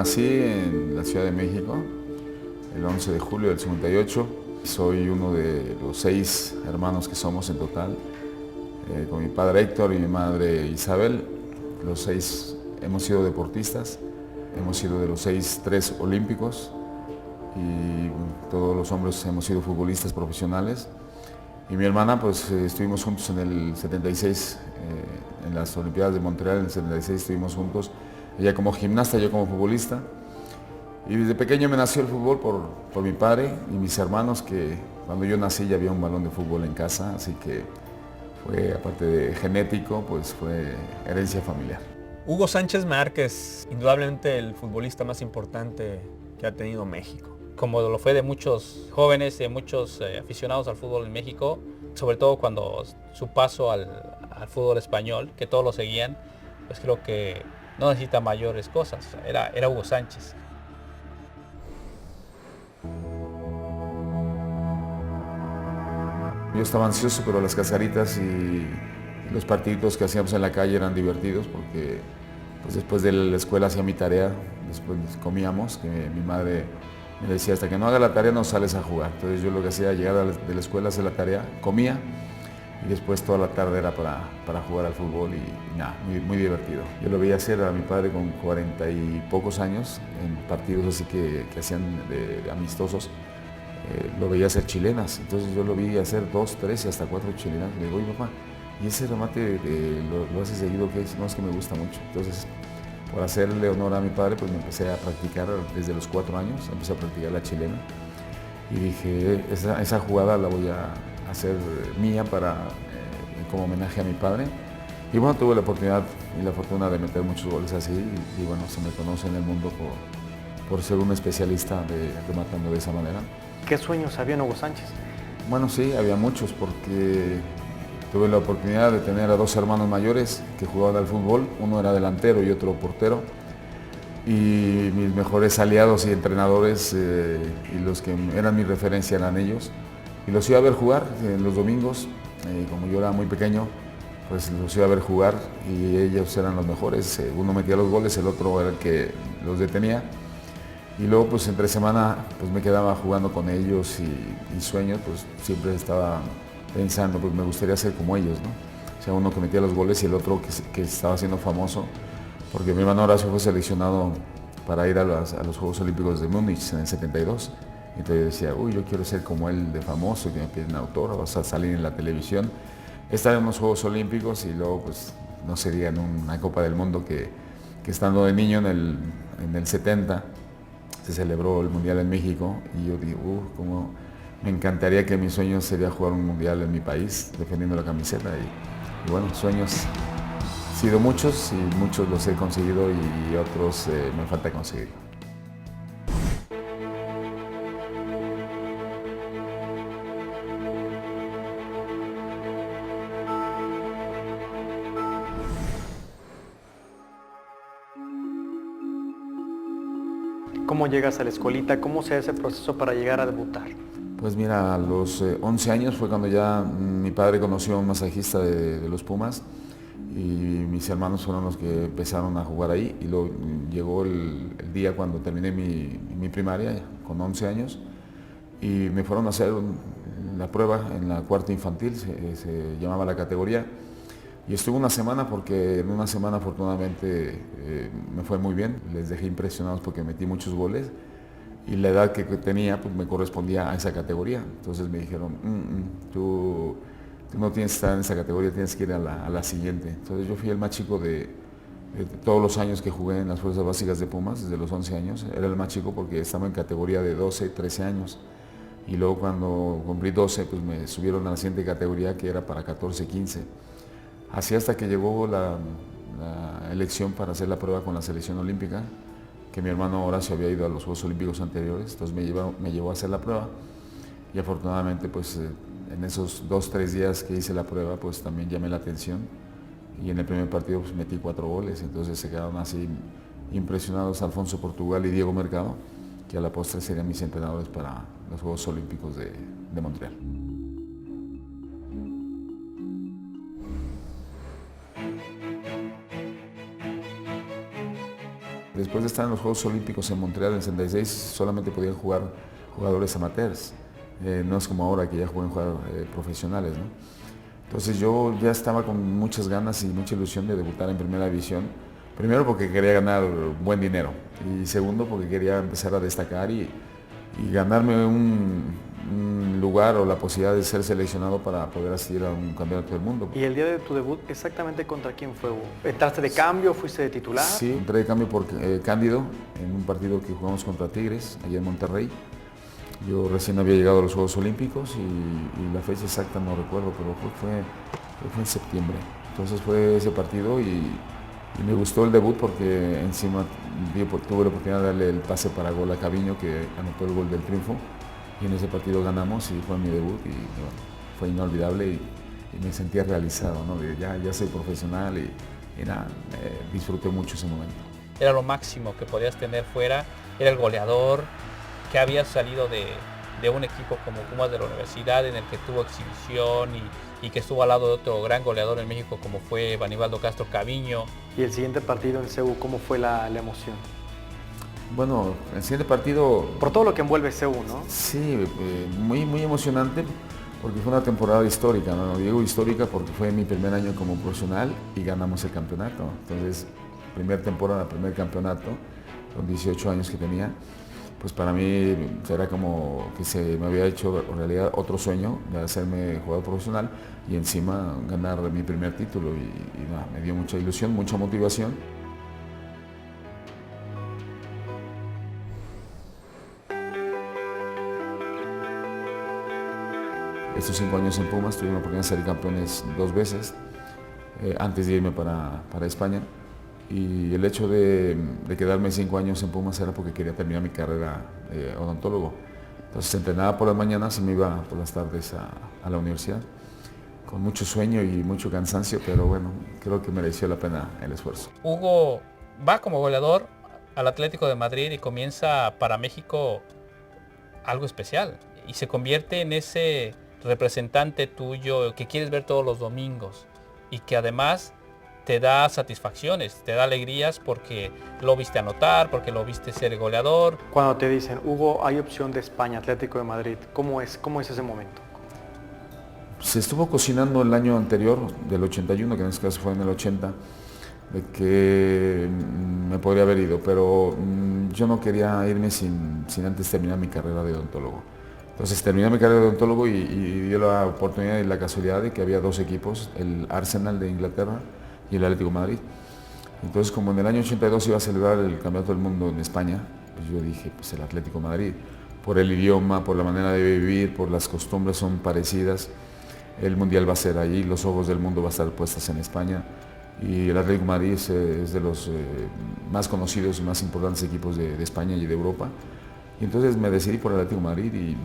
nací en la Ciudad de México el 11 de julio del 58. Soy uno de los 6 hermanos que somos en total, con mi padre Héctor y mi madre Isabel. Los 6 hemos sido deportistas, hemos sido de los 6 3 olímpicos y todos los hombres hemos sido futbolistas profesionales. Y mi hermana, pues estuvimos juntos en el 76, en las Olimpiadas de Montreal, en el 76 estuvimos juntos, ella como gimnasta, yo como futbolista. Y desde pequeño me nació el fútbol por mi padre y mis hermanos, que cuando yo nací ya había un balón de fútbol en casa, así que fue, aparte de genético, pues fue herencia familiar. Hugo Sánchez Márquez, indudablemente el futbolista más importante que ha tenido México. Como lo fue de muchos jóvenes, de muchos aficionados al fútbol en México, sobre todo cuando su paso al fútbol español, que todos lo seguían, pues creo que no necesita mayores cosas, era Hugo Sánchez. Yo estaba ansioso, pero las cascaritas y los partiditos que hacíamos en la calle eran divertidos porque pues después de la escuela hacía mi tarea, después comíamos, que mi madre me decía, hasta que no haga la tarea no sales a jugar. Entonces yo lo que hacía, llegar de la escuela, hacer la tarea, comía y después toda la tarde era para jugar al fútbol y nada, muy divertido. Yo lo veía hacer a mi padre con 40 y pocos años en partidos así que hacían de amistosos. Lo veía hacer chilenas, entonces yo lo vi hacer 2, 3 y hasta 4 chilenas. Le digo, oye papá, ¿y ese remate lo haces seguido? ¿Qué es? No, es que me gusta mucho. Entonces, por hacerle honor a mi padre, pues me empecé a practicar desde los 4 años, empecé a practicar la chilena y dije, esa jugada la voy a hacer mía como homenaje a mi padre. Y bueno, tuve la oportunidad y la fortuna de meter muchos goles así y bueno, se me conoce en el mundo por ser un especialista rematando de esa manera. ¿Qué sueños había en Hugo Sánchez? Bueno, sí, había muchos porque tuve la oportunidad de tener a 2 hermanos mayores que jugaban al fútbol, uno era delantero y otro portero. Y mis mejores aliados y entrenadores y los que eran mi referencia eran ellos. Y los iba a ver jugar los domingos, como yo era muy pequeño, pues los iba a ver jugar y ellos eran los mejores. Uno metía los goles, el otro era el que los detenía. Y luego pues entre semana pues me quedaba jugando con ellos y sueños, pues siempre estaba pensando, pues me gustaría ser como ellos, ¿no? O sea, uno que metía los goles y el otro que estaba siendo famoso, porque mi hermano Horacio fue seleccionado para ir a los Juegos Olímpicos de Múnich en el 72. Entonces yo decía, uy, yo quiero ser como él de famoso, que me piden autógrafos, a salir en la televisión, estar en los Juegos Olímpicos y luego pues no se diga en una Copa del Mundo que estando de niño en el 70, se celebró el Mundial en México y yo digo, cómo me encantaría que mi sueño sería jugar un Mundial en mi país, defendiendo la camiseta. Y bueno, sueños han sido muchos y muchos los he conseguido y otros me falta conseguir. ¿Cómo llegas a la escuelita? ¿Cómo se hace ese proceso para llegar a debutar? Pues mira, a los 11 años fue cuando ya mi padre conoció a un masajista de los Pumas y mis hermanos fueron los que empezaron a jugar ahí y luego llegó el día cuando terminé mi primaria con 11 años y me fueron a hacer la prueba en la cuarta infantil, se llamaba la categoría. Y estuve una semana porque en una semana afortunadamente me fue muy bien, les dejé impresionados porque metí muchos goles y la edad que tenía pues me correspondía a esa categoría. Entonces me dijeron, tú no tienes que estar en esa categoría, tienes que ir a la siguiente. Entonces yo fui el más chico de todos los años que jugué en las fuerzas básicas de Pumas, desde los 11 años, era el más chico porque estaba en categoría de 12, 13 años. Y luego cuando cumplí 12 pues me subieron a la siguiente categoría que era para 14, 15. Así hasta que llegó la elección para hacer la prueba con la selección olímpica, que mi hermano Horacio había ido a los Juegos Olímpicos anteriores, entonces me llevó a hacer la prueba y afortunadamente pues en esos 2, 3 días que hice la prueba pues también llamé la atención y en el primer partido pues metí 4 goles, entonces se quedaron así impresionados Alfonso Portugal y Diego Mercado, que a la postre serían mis entrenadores para los Juegos Olímpicos de Montreal. después de estar en los Juegos Olímpicos en Montreal en el 66, solamente podían jugar jugadores amateurs. No es como ahora que ya pueden jugar profesionales, ¿no? Entonces yo ya estaba con muchas ganas y mucha ilusión de debutar en primera división. Primero porque quería ganar buen dinero y segundo porque quería empezar a destacar y ganarme un lugar o la posibilidad de ser seleccionado para poder asistir a un campeonato del mundo. ¿Y el día de tu debut exactamente contra quién fue, Hugo? ¿Entraste de cambio? ¿Fuiste de titular? Sí, entré de cambio por Cándido en un partido que jugamos contra Tigres, allá en Monterrey. Yo recién había llegado a los Juegos Olímpicos y la fecha exacta no recuerdo, pero fue en septiembre. Entonces fue ese partido y me gustó el debut porque encima tuve la oportunidad de darle el pase para gol a Caviño, que anotó el gol del triunfo. Y en ese partido ganamos y fue mi debut y bueno, fue inolvidable y me sentía realizado, ¿no? Ya soy profesional y nada, disfruté mucho ese momento. Era lo máximo que podías tener fuera, era el goleador, que había salido de un equipo como Pumas de la universidad en el que tuvo exhibición y que estuvo al lado de otro gran goleador en México como fue Banibaldo Castro Caviño. Y el siguiente partido en CU, ¿cómo fue la emoción? Bueno, el siguiente partido... Por todo lo que envuelve CU, ¿no? Sí, muy emocionante porque fue una temporada histórica, ¿no? Digo histórica porque fue mi primer año como profesional y ganamos el campeonato. Entonces, primer temporada, primer campeonato, con 18 años que tenía. Pues para mí era como que se me había hecho en realidad otro sueño de hacerme jugador profesional y encima ganar mi primer título y nada, me dio mucha ilusión, mucha motivación. Estos 5 años en Pumas tuve la oportunidad de ser campeones 2 veces antes de irme para España. Y el hecho de quedarme 5 años en Pumas era porque quería terminar mi carrera odontólogo. Entonces entrenaba por las mañanas y me iba por las tardes a la universidad, con mucho sueño y mucho cansancio, pero bueno, creo que mereció la pena el esfuerzo. Hugo va como goleador al Atlético de Madrid y comienza para México algo especial y se convierte en ese representante tuyo que quieres ver todos los domingos y que además te da satisfacciones, te da alegrías porque lo viste anotar, porque lo viste ser goleador. Cuando te dicen, Hugo, hay opción de España, Atlético de Madrid, ¿cómo es ese momento? Se estuvo cocinando el año anterior, del 81, que en este caso fue en el 80, de que me podría haber ido, pero yo no quería irme sin antes terminar mi carrera de odontólogo. Entonces terminé mi carrera de odontólogo y dio la oportunidad y la casualidad de que había 2 equipos, el Arsenal de Inglaterra y el Atlético de Madrid. Entonces, como en el año 82 iba a celebrar el Campeonato del Mundo en España, pues yo dije, pues el Atlético de Madrid, por el idioma, por la manera de vivir, por las costumbres son parecidas, el Mundial va a ser allí, los ojos del mundo va a estar puestos en España y el Atlético de Madrid es de los más conocidos y más importantes equipos de España y de Europa. Y entonces me decidí por el Atlético de Madrid y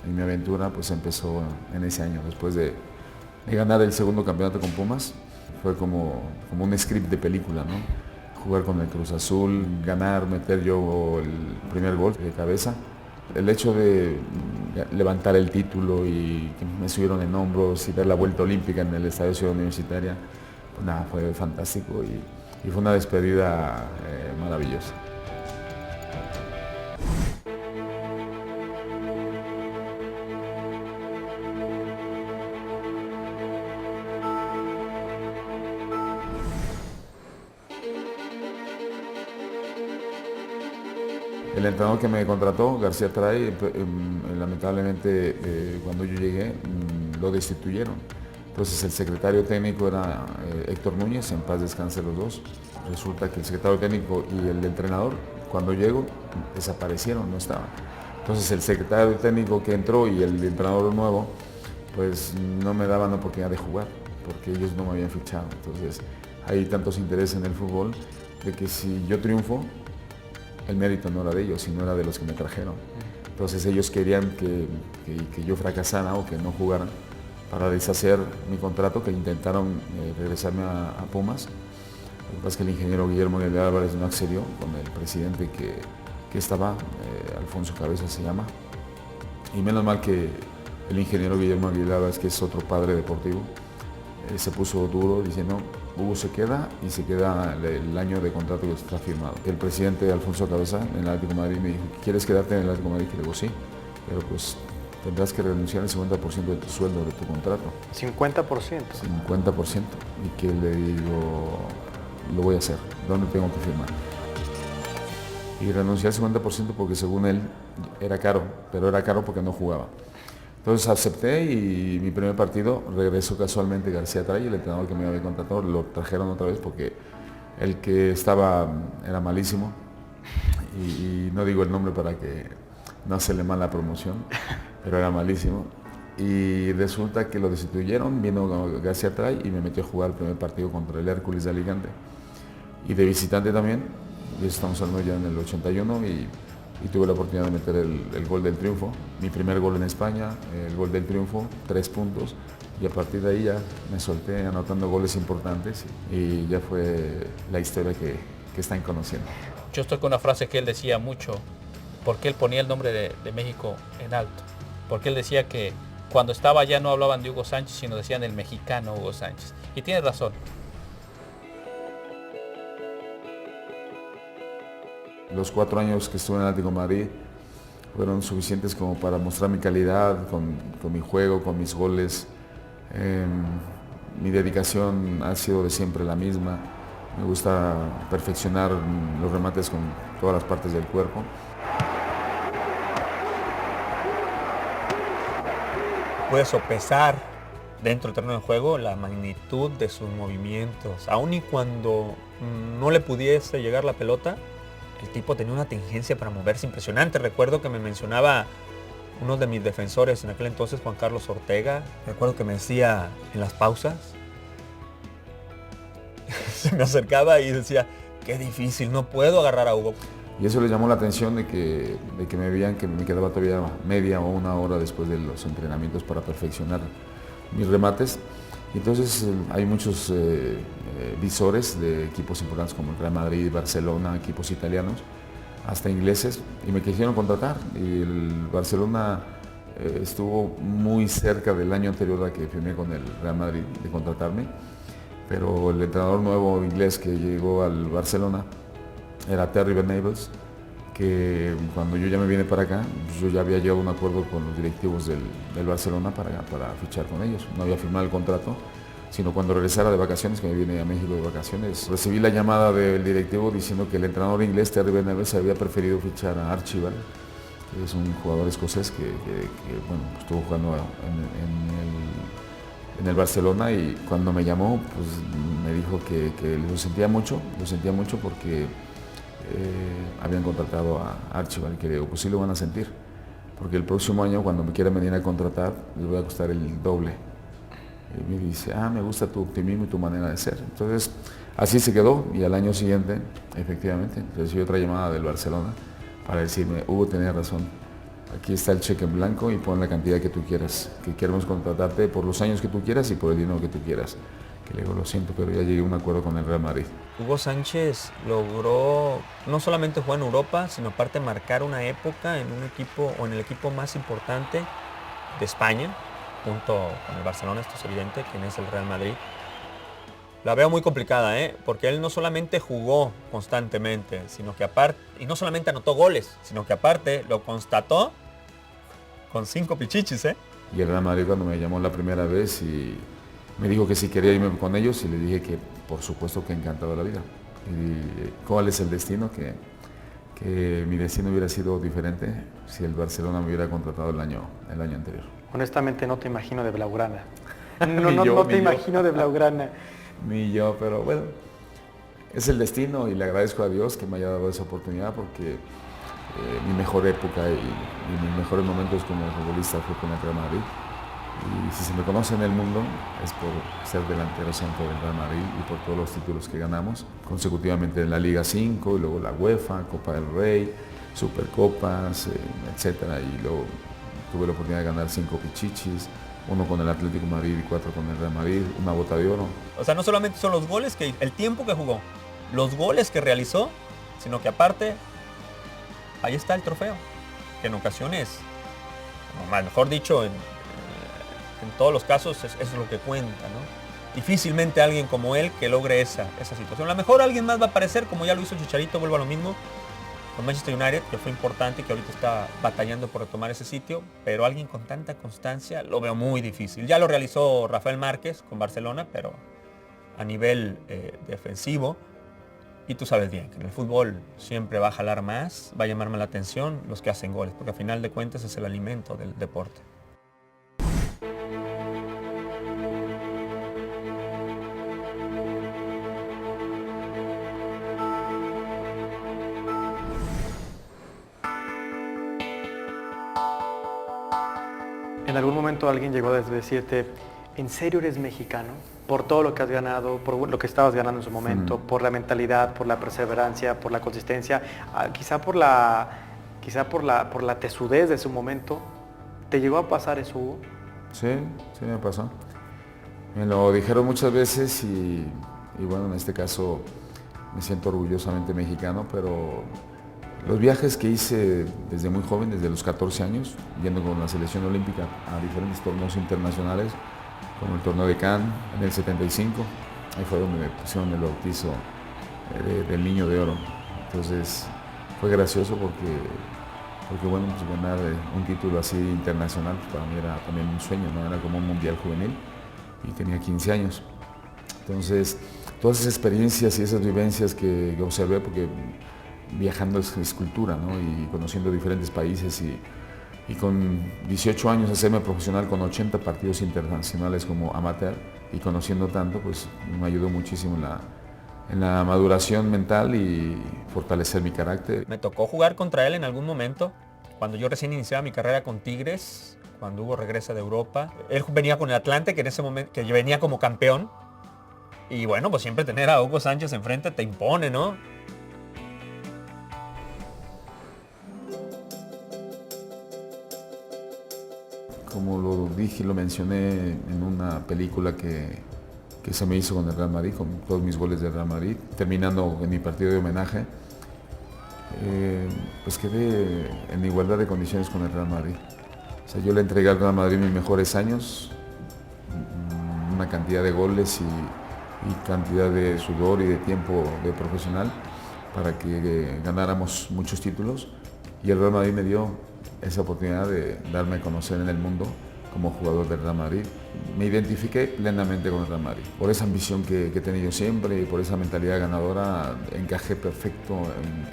mi aventura pues empezó en ese año, después de ganar el segundo campeonato con Pumas. Fue como un script de película, ¿no? Jugar con el Cruz Azul, ganar, meter yo el primer gol de cabeza. El hecho de levantar el título y que me subieron en hombros y ver la vuelta olímpica en el Estadio Ciudad Universitaria, pues nada, fue fantástico y fue una despedida maravillosa. El entrenador que me contrató, García Tray, lamentablemente cuando yo llegué lo destituyeron. Entonces el secretario técnico era Héctor Núñez, en paz descanse los dos. Resulta que el secretario técnico y el entrenador, cuando llego, desaparecieron, no estaban. Entonces el secretario técnico que entró y el entrenador nuevo, pues no me daban la oportunidad de jugar, porque ellos no me habían fichado. Entonces hay tantos intereses en el fútbol de que si yo triunfo, el mérito no era de ellos, sino era de los que me trajeron. Entonces ellos querían que yo fracasara o que no jugara para deshacer mi contrato, que intentaron regresarme a Pumas. Lo que pasa es que el ingeniero Guillermo Aguilar Álvarez no accedió con el presidente que estaba, Alfonso Cabeza se llama. Y menos mal que el ingeniero Guillermo Aguilar Álvarez, que es otro padre deportivo, se puso duro, dice no, Hugo se queda y se queda el año de contrato que está firmado. El presidente Alfonso Cabeza en el Atlético de Madrid me dijo, ¿quieres quedarte en el Atlético de Madrid? Y le digo, sí, pero pues tendrás que renunciar al 50% de tu sueldo, de tu contrato. 50%. 50%. Y que le digo, lo voy a hacer, ¿dónde tengo que firmar? Y renuncié al 50% porque según él era caro, pero era caro porque no jugaba. Entonces acepté y mi primer partido regresó casualmente García Tray, el entrenador que me había contratado, lo trajeron otra vez porque el que estaba era malísimo y no digo el nombre para que no se le mal la promoción, pero era malísimo. Y resulta que lo destituyeron, vino García Tray y me metió a jugar el primer partido contra el Hércules de Alicante. Y de visitante también, y eso estamos hablando ya en el 81 y tuve la oportunidad de meter el gol del triunfo, mi primer gol en España, el gol del triunfo, 3 puntos, y a partir de ahí ya me solté anotando goles importantes y ya fue la historia que están conociendo. Yo estoy con una frase que él decía mucho, porque él ponía el nombre de México en alto, porque él decía que cuando estaba allá no hablaban de Hugo Sánchez, sino decían el mexicano Hugo Sánchez, y tiene razón. Los 4 años que estuve en el Atlético de Madrid fueron suficientes como para mostrar mi calidad con mi juego, con mis goles. Mi dedicación ha sido de siempre la misma. Me gusta perfeccionar los remates con todas las partes del cuerpo. Puede sopesar dentro del terreno de juego la magnitud de sus movimientos. Aun y cuando no le pudiese llegar la pelota, el tipo tenía una tendencia para moverse impresionante. Recuerdo que me mencionaba uno de mis defensores en aquel entonces, Juan Carlos Ortega. Recuerdo que me decía en las pausas, se me acercaba y decía, qué difícil, no puedo agarrar a Hugo. Y eso les llamó la atención de que me veían que me quedaba todavía media o una hora después de los entrenamientos para perfeccionar mis remates. Y entonces hay muchos visores de equipos importantes como el Real Madrid, Barcelona, equipos italianos, hasta ingleses, y me quisieron contratar. Y el Barcelona estuvo muy cerca del año anterior a que firmé con el Real Madrid de contratarme, pero el entrenador nuevo inglés que llegó al Barcelona era Terry Venables, que cuando yo ya me vine para acá, yo ya había llegado a un acuerdo con los directivos del Barcelona para fichar con ellos. No había firmado el contrato, sino cuando regresara de vacaciones, que me vine a México de vacaciones, recibí la llamada del directivo diciendo que el entrenador inglés, Terry Venables, había preferido fichar a Archibald, que es un jugador escocés que bueno, estuvo jugando en el Barcelona, y cuando me llamó, pues me dijo que lo sentía mucho porque habían contratado a Archibald, que digo, pues sí lo van a sentir, porque el próximo año cuando me quieran venir a contratar les voy a costar el doble. Y me dice, me gusta tu optimismo y tu manera de ser. Entonces así se quedó, y al año siguiente efectivamente recibí otra llamada del Barcelona para decirme, Hugo, tenía razón, aquí está el cheque en blanco y pon la cantidad que tú quieras, que queremos contratarte por los años que tú quieras y por el dinero que tú quieras. Que le digo, lo siento, pero ya llegué a un acuerdo con el Real Madrid. Hugo Sánchez logró no solamente jugar en Europa, sino aparte marcar una época en un equipo, o en el equipo más importante de España, junto con el Barcelona, esto es evidente, quien es el Real Madrid. La veo muy complicada, porque él no solamente jugó constantemente, sino que aparte, y no solamente anotó goles, sino que aparte lo constató con 5 pichichis, Y el Real Madrid, cuando me llamó la primera vez y me dijo que si quería irme con ellos, y le dije que por supuesto que encantado de la vida. Y cuál es el destino, que mi destino hubiera sido diferente si el Barcelona me hubiera contratado el año anterior. Honestamente no te imagino de Blaugrana. No te imagino de Blaugrana. Ni yo, pero bueno, es el destino, y le agradezco a Dios que me haya dado esa oportunidad, porque mi mejor época y mis mejores momentos como futbolista fue con el Real Madrid. Y si se me conoce en el mundo es por ser delantero centro del Real Madrid y por todos los títulos que ganamos consecutivamente en la Liga 5, y luego la UEFA, Copa del Rey, Supercopas, etcétera. Y luego tuve la oportunidad de ganar 5 pichichis, 1 con el Atlético de Madrid y 4 con el Real Madrid, una bota de oro. O sea, no solamente son los goles, el tiempo que jugó, los goles que realizó, sino que aparte, ahí está el trofeo, que en ocasiones, o mejor dicho, en todos los casos es lo que cuenta, ¿no? difícilmente alguien como él que logre esa situación. A lo mejor alguien más va a aparecer, como ya lo hizo Chicharito, vuelvo a lo mismo, con Manchester United, que fue importante y que ahorita está batallando por retomar ese sitio, pero alguien con tanta constancia lo veo muy difícil. Ya lo realizó Rafael Márquez con Barcelona, pero a nivel defensivo, y tú sabes bien que en el fútbol siempre va a jalar más, va a llamar más la atención los que hacen goles, porque al final de cuentas es el alimento del deporte. ¿En algún momento alguien llegó a decirte, ¿en serio eres mexicano? Por todo lo que has ganado, por lo que estabas ganando en su momento, por la mentalidad, por la perseverancia, por la consistencia, quizá por la tesudez de su momento. ¿Te llegó a pasar eso, Hugo? Sí, sí me pasó. Me lo dijeron muchas veces y bueno, en este caso me siento orgullosamente mexicano, pero los viajes que hice desde muy joven, desde los 14 años, yendo con la selección olímpica a diferentes torneos internacionales, como el torneo de Cannes en el 75, ahí fue donde me pusieron el bautizo del Niño de Oro. Entonces fue gracioso porque bueno, pues ganar un título así internacional pues para mí era también un sueño, ¿no? Era como un mundial juvenil y tenía 15 años. Entonces todas esas experiencias y esas vivencias que observé, porque viajando es cultura, ¿no? Y conociendo diferentes países y con 18 años hacerme profesional con 80 partidos internacionales como amateur y conociendo tanto, pues me ayudó muchísimo en la maduración mental y fortalecer mi carácter. Me tocó jugar contra él en algún momento, cuando yo recién iniciaba mi carrera con Tigres, cuando Hugo regresa de Europa. Él venía con el Atlante, que en ese momento que venía como campeón. Y bueno, pues siempre tener a Hugo Sánchez enfrente te impone, ¿no? Como lo dije y lo mencioné en una película que se me hizo con el Real Madrid, con todos mis goles del Real Madrid, terminando en mi partido de homenaje, pues quedé en igualdad de condiciones con el Real Madrid. O sea, yo le entregué al Real Madrid mis mejores años, una cantidad de goles y cantidad de sudor y de tiempo de profesional para que ganáramos muchos títulos, y el Real Madrid me dio esa oportunidad de darme a conocer en el mundo como jugador del Real Madrid. Me identifiqué plenamente con el Real Madrid. Por esa ambición que he tenido siempre y por esa mentalidad ganadora, encajé perfecto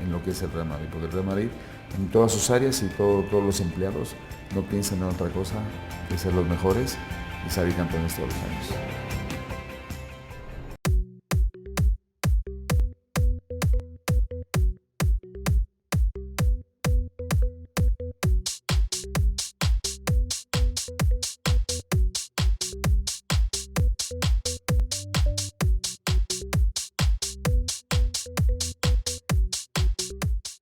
en lo que es el Real Madrid. Porque el Real Madrid, en todas sus áreas y todos los empleados, no piensan en otra cosa que ser los mejores y salir campeones todos los años.